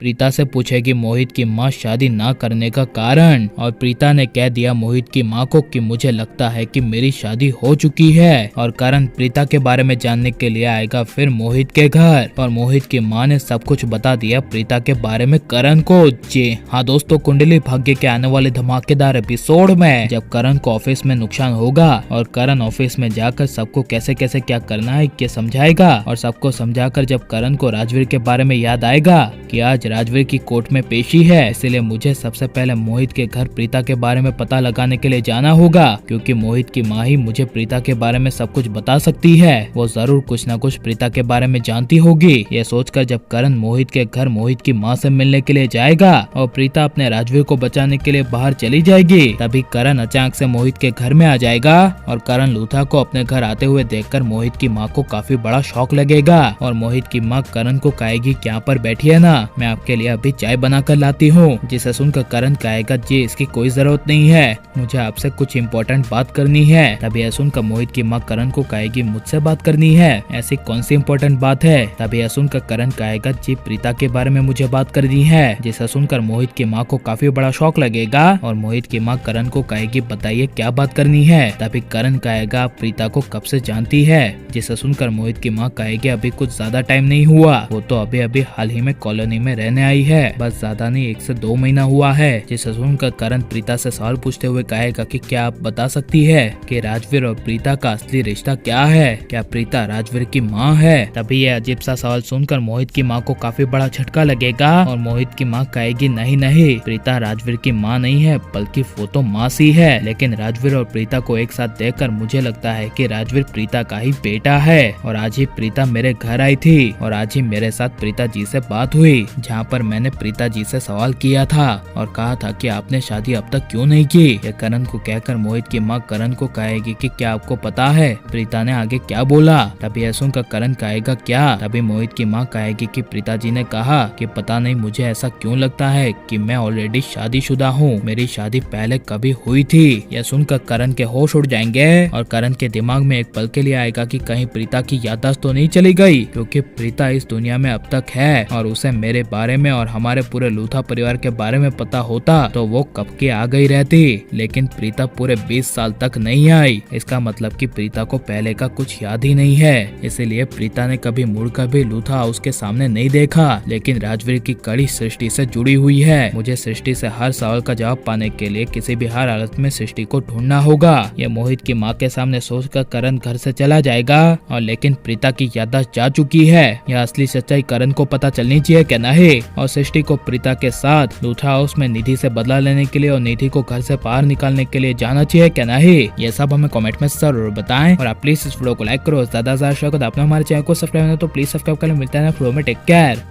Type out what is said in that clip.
प्रीता से पूछेगी मोहित की माँ शादी ना करने का कारण, और प्रीता ने कह दिया मोहित की माँ को कि मुझे लगता है कि मेरी शादी हो चुकी है। और करण प्रीता के बारे में जानने के लिए आएगा फिर मोहित के घर, और मोहित की माँ ने सब कुछ बता दिया प्रीता के बारे में करण को। जी हाँ दोस्तों, कुंडली भाग्य के आने वाले धमाकेदार एपिसोड में जब करण को ऑफिस में नुकसान होगा और करण ऑफिस में जाकर सबको कैसे कैसे क्या करना है ये समझाएगा, और सबको समझाकर जब करण को राजवीर के बारे में याद आएगा कि आज राजवीर की कोर्ट में पेशी है, इसलिए मुझे सबसे पहले मोहित के घर प्रीता के बारे में पता लगाने के लिए जाना होगा, क्योंकि मोहित की माँ ही मुझे प्रीता के बारे में सब कुछ बता सकती है। वो जरूर कुछ न कुछ प्रीता के बारे में जानती होगी। ये सोचकर जब करण मोहित के घर मोहित की माँ से मिलने के लिए जाएगा और प्रीता अपने राजवीर को बचाने के लिए बाहर चली जाएगी, तभी करण अचानक से मोहित के घर में आ जाएगा और करण लूथा को अपने घर आते हुए देखकर मोहित की माँ को काफी बड़ा शौक लगेगा, और मोहित की माँ करण को कहेगी कि यहाँ पर बैठिए ना, मैं आपके लिए अभी चाय बना कर लाती हूँ। जिसे सुनकर करण कहेगा जी इसकी कोई जरूरत नहीं है, मुझे आपसे कुछ इम्पोर्टेंट बात करनी है। तभी यह सुनकर मोहित की माँ करण को कहेगी मुझसे बात करनी है, ऐसी कौन सी इम्पोर्टेंट बात है। तभी यह सुनकर करण कहेगा जी प्रीता के बारे में मुझे बात करनी है। जिसे सुनकर मोहित की माँ को काफी बड़ा शौक लगेगा और मोहित की माँ करण को कहेगी बताइए क्या बात करनी है। तभी करण कहेगा आप प्रीता को कब से जानती है। जिसे सुनकर मोहित की माँ कहेगी अभी कुछ ज्यादा टाइम नहीं हुआ, वो तो अभी अभी हाल ही में कॉलोनी में रहने आई है, बस ज्यादा नहीं 1 से 2 महीना हुआ है। जिसे सुनकर करण प्रीता से सवाल पूछते हुए कहेगा कि क्या आप बता सकती है कि राजवीर और प्रीता का असली रिश्ता क्या है, क्या प्रीता राजवीर की माँ है। तभी यह अजीब सा सवाल सुनकर मोहित की माँ को काफी बड़ा झटका लगेगा और मोहित की माँ कहेगी नहीं नहीं, प्रीता राजवीर की माँ नहीं है बल्कि वो तो मासी है, लेकिन राजवीर और प्रीता को एक साथ देखकर मुझे लगता है कि राजवीर प्रीता का ही बेटा है। और आज ही प्रीता मेरे घर आई थी और आज ही मेरे साथ प्रीता जी से बात हुई, जहाँ पर मैंने प्रीता जी से सवाल किया था और कहा था कि आपने शादी अब तक क्यों नहीं की। ये करण को कहकर मोहित की माँ करण को कहेगी कि क्या आपको पता है प्रीता ने आगे क्या बोला। तभी यह सुनकर करण कहेगा क्या। तभी मोहित की माँ कहेगी कि प्रीता जी ने कहा कि पता नहीं मुझे ऐसा क्यों लगता है कि मैं ऑलरेडी शादीशुदा हूँ, मेरी शादी पहले कभी हुई थी। यह सुनकर करण के होश उड़ जाएंगे और करण के दिमाग में एक पल के लिए आएगा कि कहीं प्रीता की याददाश्त तो नहीं चली गई, क्योंकि प्रीता इस दुनिया में अब तक है और उसे मेरे बारे में और हमारे पूरे लूथा परिवार के बारे में पता होता तो वो कब की आ गई रहती, लेकिन प्रीता पूरे 20 साल तक नहीं आई। इसका मतलब कि प्रीता को पहले का कुछ याद ही नहीं है, इसीलिए प्रीता ने कभी मुड़कर भी लूथा हाउस के सामने नहीं देखा। लेकिन राजवीर की कड़ी सृष्टि से जुड़ी हुई है, मुझे सृष्टि से हर सवाल का जवाब पाने के लिए किसी भी हर हालत में सृष्टि को ढूंढना होगा। ये मोहित की माँ के सामने सोचकर करण घर से चला जाएगा और लेकिन प्रीता की याददाश्त जा चुकी है। यह असली सच्चाई करण को पता चलनी चाहिए क्या नहीं, और सृष्टि को प्रीता के साथ लूथा हाउस में निधि से बदला लेने के लिए और निधि को घर से बाहर निकालने के लिए जाना चाहिए क्या नहीं। ये सब हमें कमेंट में जरूर बताएं और आप प्लीज इस वीडियो को लाइक करो, ज्यादा से ज्यादा आपने हमारे चैनल को सब्सक्राइब नहीं तो प्लीज सब्सक्राइब कर। मिलता है नेक्स्ट वीडियो में, टेक केयर।